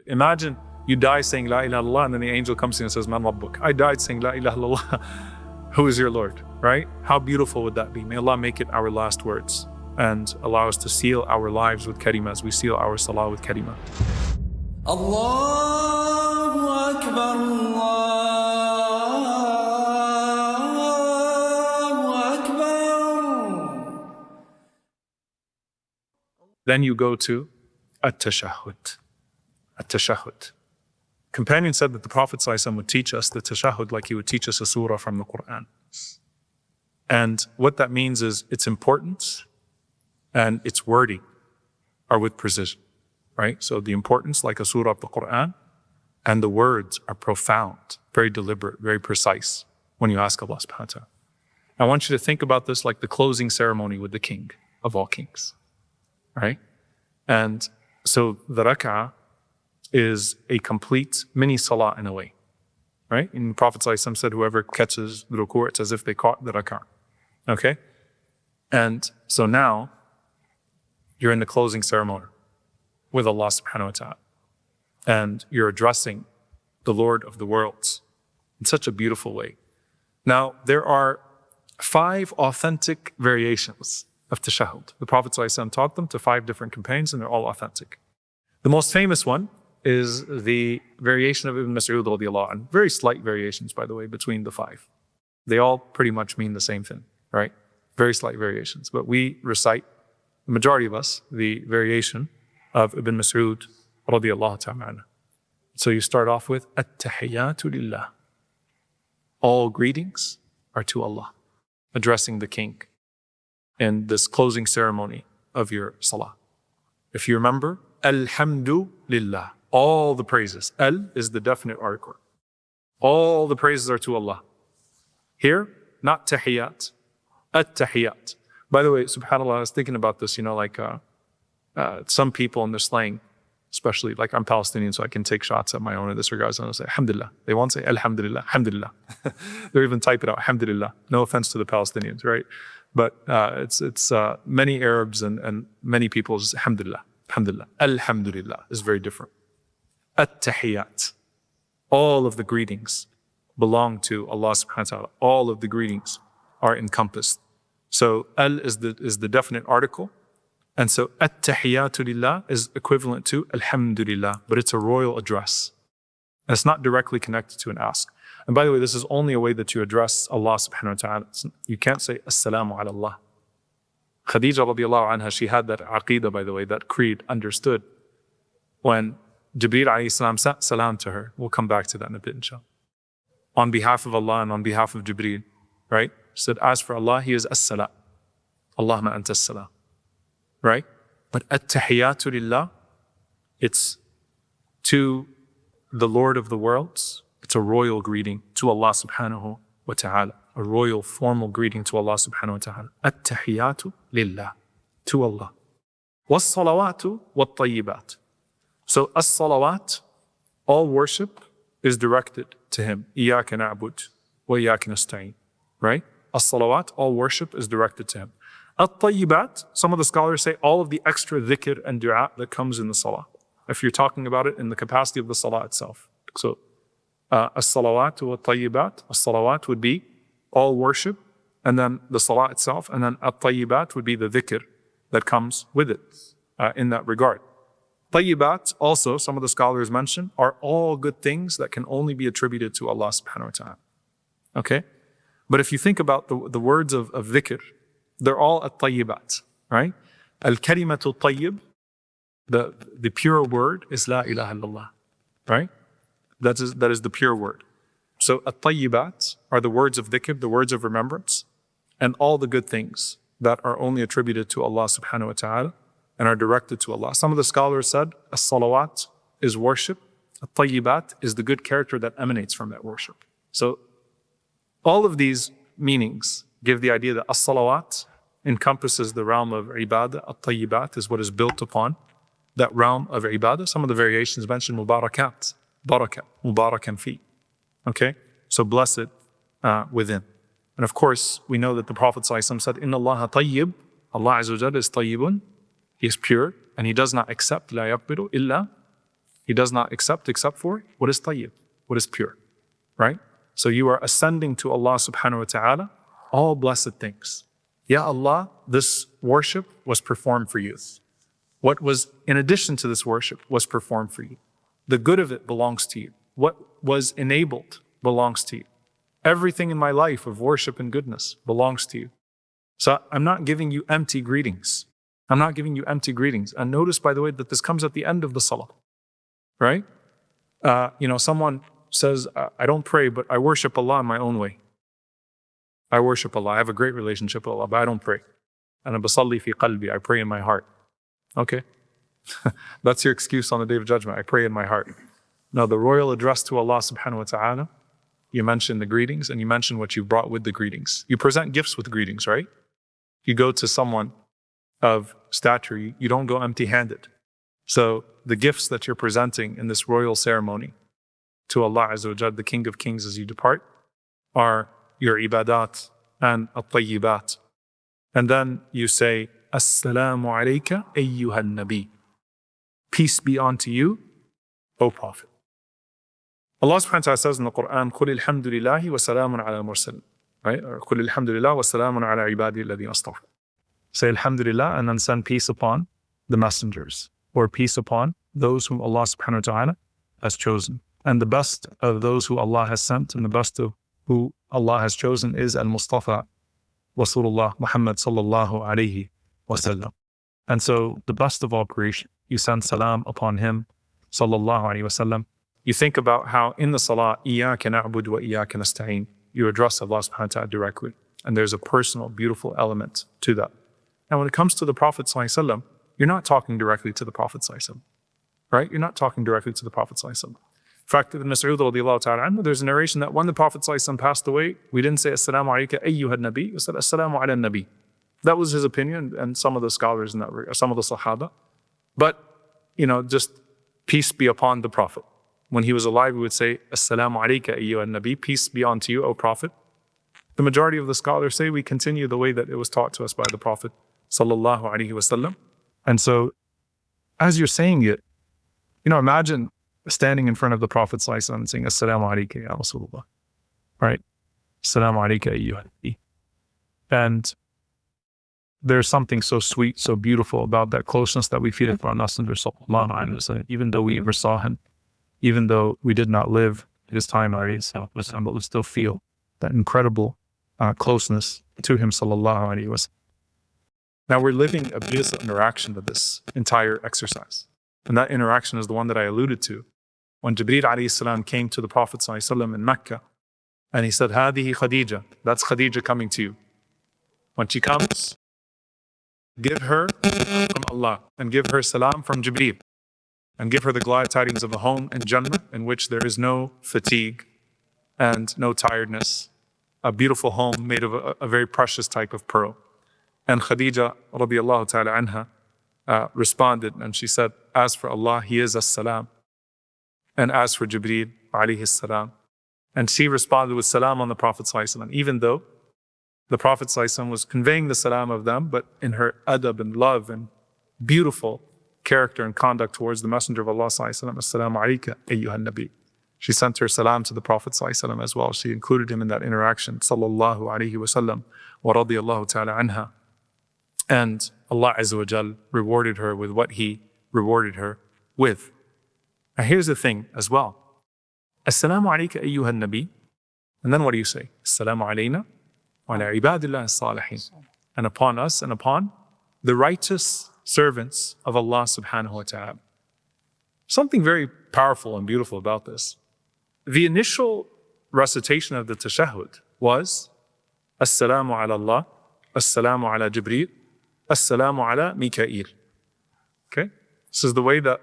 Imagine you die saying La ilaha illallah, and then the angel comes to you and says, Man Rabbuk? I died saying La ilaha illallah. Who is your Lord, right? How beautiful would that be? May Allah make it our last words and allow us to seal our lives with kalimah as we seal our salah with kalimah. Allahu Akbar, Allahu Akbar. Then you go to at-Tashahhud. At-Tashahhud. Companion said that the Prophet ﷺ would teach us the Tashahhud like he would teach us a surah from the Qur'an. And what that means is its importance and its wording are with precision, right? So the importance, like a surah of the Qur'an, and the words are profound, very deliberate, very precise when you ask Allah subhanahu wa ta'ala. I want you to think about this like the closing ceremony with the king of all kings, right? And so the rak'ah is a complete mini salah in a way, right? And the Prophet ﷺ said, whoever catches the ruku', it's as if they caught the rak'ah, okay? And so now, you're in the closing ceremony with Allah subhanahu wa ta'ala. And you're addressing the Lord of the worlds in such a beautiful way. Now, there are 5 authentic variations of tashahhud. The Prophet ﷺ taught them to 5 different companions, and they're all authentic. The most famous one is the variation of Ibn Mas'ud radiallahu anhu. Very slight variations, by the way, between the 5. They all pretty much mean the same thing, right? Very slight variations. But we recite, the majority of us, the variation of Ibn Mas'ud radiallahu ta'ala. So you start off with at-tahiyyatu lillah. All greetings are to Allah, addressing the king in this closing ceremony of your salah. If you remember, alhamdu lillah. All the praises. Al is the definite article. All the praises are to Allah. Here, not tahiyyat, at-tahiyyat. By the way, subhanAllah, I was thinking about this, like some people in their slang, especially like I'm Palestinian, so I can take shots at my own in this regard. So I'll say, alhamdulillah. They won't say alhamdulillah, alhamdulillah. They'll even type it out, alhamdulillah. No offense to the Palestinians, right? But it's many Arabs and many people just alhamdulillah, alhamdulillah. Alhamdulillah is very different. At-tahiyyat. All of the greetings belong to Allah subhanahu wa ta'ala. All of the greetings are encompassed. So al is the definite article. And so at-tahiyyatu lillah is equivalent to alhamdulillah, but it's a royal address. And it's not directly connected to an ask. And by the way, this is only a way that you address Allah subhanahu wa ta'ala. You can't say assalamu ala Allah. Khadija radiallahu anha, she had that aqeedah, by the way, that creed understood when Jibreel alayhi salam sent salam to her. We'll come back to that in a bit, inshallah. On behalf of Allah and on behalf of Jibreel, right? She said, as for Allah, He is as-salam. Allahumma anta as-salam. Right? But at-tahiyyatu lillah, it's to the Lord of the worlds. It's a royal greeting to Allah subhanahu wa ta'ala. A royal formal greeting to Allah subhanahu wa ta'ala. At-tahiyyatu lillah. To Allah. Was-salawatu wat-tayyibat. So as-salawat, all worship is directed to Him. Iyaka na'bud wa iyaka nasta'in. Right? As-salawat, all worship is directed to Him. At-tayyibat, some of the scholars say all of the extra dhikr and dua that comes in the salah. If you're talking about it in the capacity of the salah itself. So, as-salawat wa at-tayyibat, as-salawat would be all worship, and then the salah itself, and then at-tayyibat would be the dhikr that comes with it in that regard. Tayyibat, also, some of the scholars mention, are all good things that can only be attributed to Allah subhanahu wa ta'ala. Okay? But if you think about the words of dhikr, they're all at-tayyibat, right? Al-kalimatu tayyib, the pure word is la ilaha illallah, right? That is the pure word. So at-tayyibat are the words of dhikr, the words of remembrance, and all the good things that are only attributed to Allah subhanahu wa ta'ala and are directed to Allah. Some of the scholars said, as-salawat is worship, at-tayyibat is the good character that emanates from that worship. So all of these meanings give the idea that as-salawat encompasses the realm of ibadah, at-tayyibat is what is built upon that realm of ibadah. Some of the variations mention mubarakat, barakat, mubarakan fi. Okay? So blessed within. And of course, we know that the Prophet ﷺ said, Inna Allah tayyib, Allah Azza wa Jalla is tayyibun, He is pure, and He does not accept la yaqbilu illa He does not accept except for what is tayyib, what is pure, right? So you are ascending to Allah subhanahu wa ta'ala all blessed things. Ya Allah, this worship was performed for you. What was in addition to this worship was performed for you. The good of it belongs to you. What was enabled belongs to you. Everything in my life of worship and goodness belongs to you. So I'm not giving you empty greetings. I'm not giving you empty greetings. And notice, by the way, that this comes at the end of the salah, right? Someone says, I don't pray, but I worship Allah in my own way. I worship Allah. I have a great relationship with Allah, but I don't pray. And basalli fi qalbi, I pray in my heart. Okay. That's your excuse on the Day of Judgment. I pray in my heart. Now, the royal address to Allah subhanahu wa ta'ala, you mention the greetings and you mention what you brought with the greetings. You present gifts with greetings, right? You go to someone of stature, you don't go empty-handed. So the gifts that you're presenting in this royal ceremony to Allah Azza wa Jal, the King of Kings, as you depart, are your ibadat and at-tayyibat. And then you say, Assalamu alayka ayyuhan nabi. Peace be unto you, O Prophet. Allah subhanahu wa ta'ala says in the Qur'an, قُلِ الْحَمْدُ لِلَّهِ وَسَلَامٌ عَلَى الْمُرْسَلِينَ. Right? Or قُلِ الْحَمْدُ لِلَّهِ وَسَلَامٌ عَلَى عِبَادِهِ الَّذِينَ اصْطَفَى. Say Alhamdulillah and then send peace upon the messengers, or peace upon those whom Allah subhanahu wa ta'ala has chosen. And the best of those who Allah has sent and the best of who Allah has chosen is Al-Mustafa Rasulullah Muhammad sallallahu alayhi wa sallam. And so the best of all creation, you send salam upon him sallallahu alayhi wa sallam. You think about how in the salah, Iyaka na'budu wa iyaka nasta'een, you address Allah subhanahu wa ta'ala directly. And there's a personal, beautiful element to that. Now, when it comes to the Prophet sallallahu alaihi wasallam, you're not talking directly to the Prophet sallallahu alaihi wasallam, right? You're not talking directly to the Prophet sallallahu alaihi wasallam. In fact, Ibn Mas'ud radiallahu ta'ala anhu, there's a narration that when the Prophet sallallahu alaihi wasallam passed away, we didn't say Assalamu alayka ayyuhan nabi, we said Assalamu ala nabi. That was his opinion, and some of the scholars in that, some of the Sahaba. But, just peace be upon the Prophet. When he was alive, we would say Assalamu alayka ayyuhan nabi, peace be unto you, O Prophet. The majority of the scholars say we continue the way that it was taught to us by the Prophet sallallahu alaihi wasallam. And so, as you're saying it, imagine standing in front of the Prophet sallallahu alaihi wasallam and saying, Assalamu alayka ya Rasulullah, right? Assalamu alayka ayyuhan nabi. And there's something so sweet, so beautiful about that closeness that we feel for our Messenger sallallahu alaihi wasallam, even though we never saw him, even though we did not live his time, but we still feel that incredible closeness to him sallallahu alaihi wasallam. Now we're living a beautiful interaction of this entire exercise. And that interaction is the one that I alluded to. When Jibreel alayhi salam came to the Prophet sallallahu alaihi wasallam in Mecca, and he said, Hadihi Khadija, that's Khadija coming to you. When she comes, give her from Allah, and give her salam from Jibreel, and give her the glad tidings of a home in Jannah in which there is no fatigue and no tiredness, a beautiful home made of a very precious type of pearl. And Khadija radiallahu ta'ala anha responded, and she said, as for Allah, He is as-salam. And as for Jibreel alayhi salam. And she responded with salam on the Prophet sallallahu alaihi wasallam, even though the Prophet sallallahu alaihi wasallam was conveying the salam of them, but in her adab and love and beautiful character and conduct towards the Messenger of Allah sallallahu alaihi wasallam, Assalamu alayka ayyuhan nabi. She sent her salam to the Prophet sallallahu alaihi wasallam as well. She included him in that interaction, sallallahu alaihi wasallam, wa radiyallahu ta'ala anha. And Allah Azza wa Jal rewarded her with what He rewarded her with. Now here's the thing as well. Assalamu alayka ayyuhan nabi. And then what do you say? Assalamu alayna wa ala ibadillah as-salihin. And upon us and upon the righteous servants of Allah subhanahu wa ta'ala. Something very powerful and beautiful about this. The initial recitation of the Tashahhud was Assalamu ala Allah, Assalamu ala Jibreel, Assalamu ala Mikail. Okay? This is the way that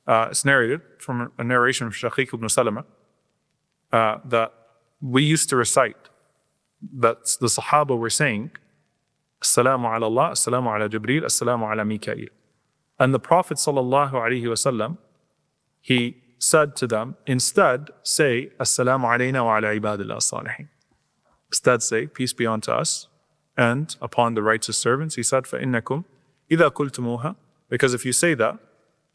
it's narrated from a narration from Shaqiq ibn Salama that we used to recite, that the Sahaba were saying, Assalamu ala Allah, Assalamu ala Jibreel, Assalamu ala Mikail. And the Prophet sallallahu alaihi wasallam, he said to them, instead say, Assalamu alayna wa ala ibadillah as-salihin. Instead say, peace be unto us and upon the righteous servants. He said, فَإِنَّكُمْ إِذَا قُلْتُمُوهَا. Because if you say that,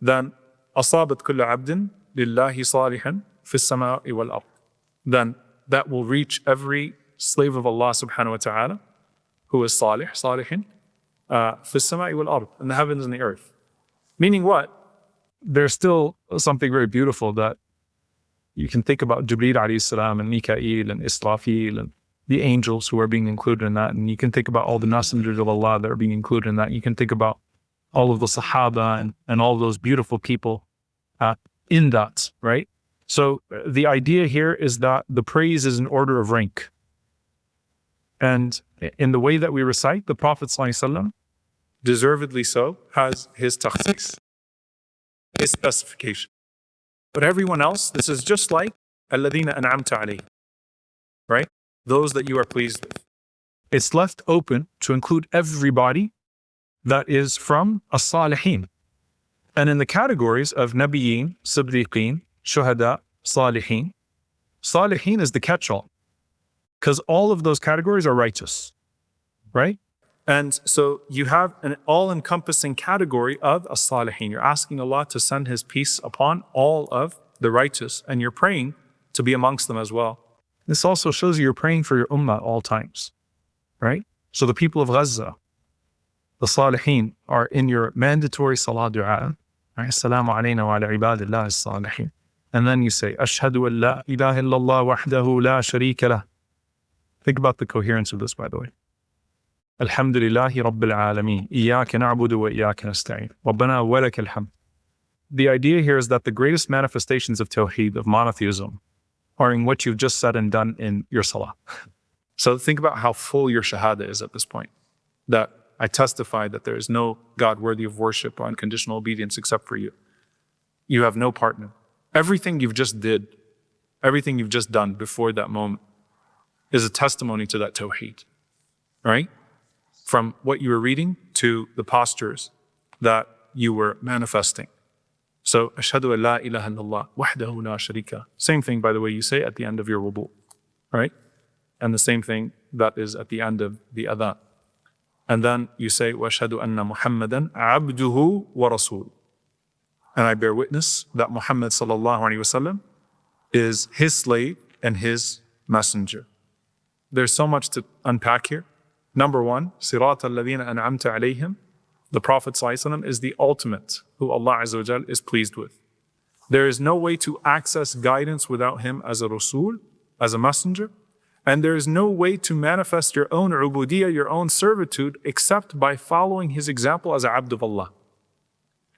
then أصابت كل عبد لله صالحا في السماء والأرض. Then that will reach every slave of Allah subhanahu wa ta'ala who is salihin, في السماء والأرض, in the heavens and the earth. Meaning what? There's still something very beautiful that you can think about Jibreel alayhi salam and Mikael and Israfil and the angels who are being included in that. And you can think about all the messengers of Allah that are being included in that. You can think about all of the Sahaba and all those beautiful people in that, right? So the idea here is that the praise is in order of rank. And in the way that we recite, the Prophet ﷺ, deservedly so, has his takhsis, his specification. But everyone else, this is just like الَّذِينَ أَنْعَمْتَ عَلَيْهِمْ, right? Those that you are pleased with. It's left open to include everybody that is from as-salihin. And in the categories of Nabiyyin, Siddiqeen, Shuhada, Salihin, Salihin is the catch-all. Because all of those categories are righteous, right? And so you have an all-encompassing category of as-salihin. You're asking Allah to send His peace upon all of the righteous, and you're praying to be amongst them as well. This also shows you're praying for your ummah at all times, right? So the people of Gaza, the salihin, are in your mandatory salah du'a. Assalamu alayna wa ala ibadillah as-salihin. And then you say, Ashhadu an la ilaha illallah wahdahu la sharika lah. Think about the coherence of this, by the way. Alhamdulillahi Rabbil Alameen. Iyaka na'budu wa iyaka nasta'in. Rabbana wa lakal hamd. The idea here is that the greatest manifestations of Tawheed, of monotheism, are in what you've just said and done in your salah. So think about how full your Shehzade is at this point. That I testify that there is no God worthy of worship or unconditional obedience except for you. You have no partner. Everything you've just did, everything you've just done before that moment is a testimony to that Tawheed, right? From what you were reading to the postures that you were manifesting. So, Ashhadu an la ilaha illallah wahdahu la sharika. Same thing, by the way, you say at the end of your wudu, right? And the same thing that is at the end of the adhan. And then you say, وَأَشْهَدُ أَنَّ مُحَمَّدًا عَبْدُهُ وَرَسُولُهُ. And I bear witness that Muhammad sallallahu alaihi wasallam is his slave and his messenger. There's so much to unpack here. Number one, صِرَاطَ الَّذِينَ أَنْعَمْتَ عَلَيْهِمْ. The Prophet ﷺ is the ultimate who Allah Azza wa Jal is pleased with. There is no way to access guidance without him as a Rasul, as a messenger. And there is no way to manifest your own ubudiyyah, your own servitude, except by following his example as a abd of Allah.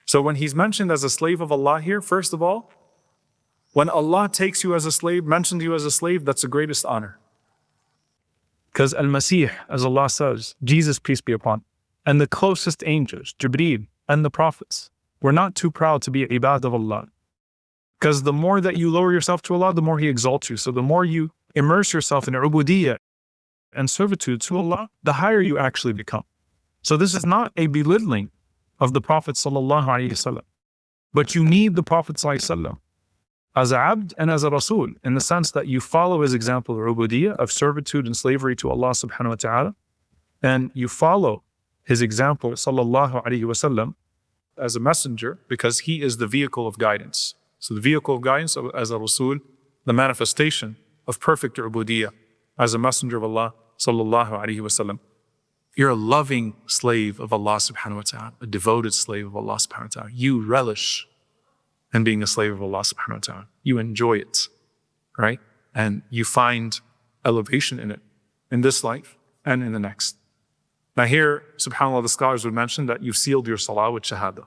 So when he's mentioned as a slave of Allah here, first of all, when Allah takes you as a slave, mentions you as a slave, that's the greatest honor. Because Al-Masih, as Allah says, Jesus, peace be upon him, and the closest angels, Jibreel and the prophets, were not too proud to be ibad of Allah. Because the more that you lower yourself to Allah, the more He exalts you. So the more you immerse yourself in ubudiyyah and servitude to Allah, the higher you actually become. So this is not a belittling of the Prophet sallallahu alaihi wasallam, but you need the Prophet sallallahu alaihi wasallam as a abd and as a rasul, in the sense that you follow his example of ubudiyyah, of servitude and slavery to Allah subhanahu wa ta'ala, and you follow his example sallallahu alaihi wasallam as a messenger, because he is the vehicle of guidance. So the vehicle of guidance as a rasul, the manifestation of perfect ubudiyyah as a messenger of Allah sallallahu alaihi wasallam. You're a loving slave of Allah subhanahu wa ta'ala, a devoted slave of Allah subhanahu wa ta'ala. You relish in being a slave of Allah subhanahu wa ta'ala. You enjoy it, right? And you find elevation in it, in this life and in the next. Now here, subhanAllah, the scholars would mention that you've sealed your salah with shahada.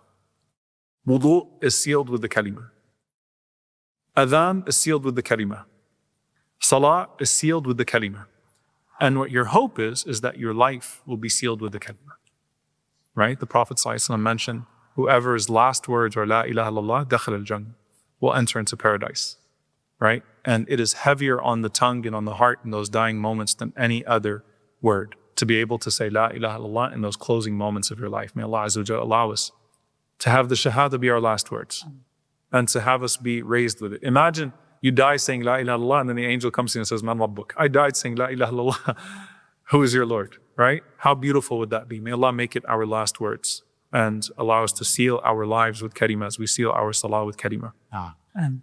Wudu is sealed with the kalimah. Adhan is sealed with the kalimah. Salah is sealed with the kalimah. And what your hope is that your life will be sealed with the kalimah. Right? The Prophet ﷺ mentioned, whoever's last words are La ilaha illallah, dakhal al-jannah, will enter into paradise. Right? And it is heavier on the tongue and on the heart in those dying moments than any other word. To be able to say La ilaha illallah in those closing moments of your life. May Allah Azza wa Jalla allow us to have the shahada be our last words. And to have us be raised with it. Imagine you die saying La ilaha illallah, and then the angel comes to you and says, Man Rabbuk. I died saying La ilaha illallah. Who is your Lord? Right? How beautiful would that be? May Allah make it our last words. and allow us to seal our lives with kalimah as we seal our salah with kalimah. And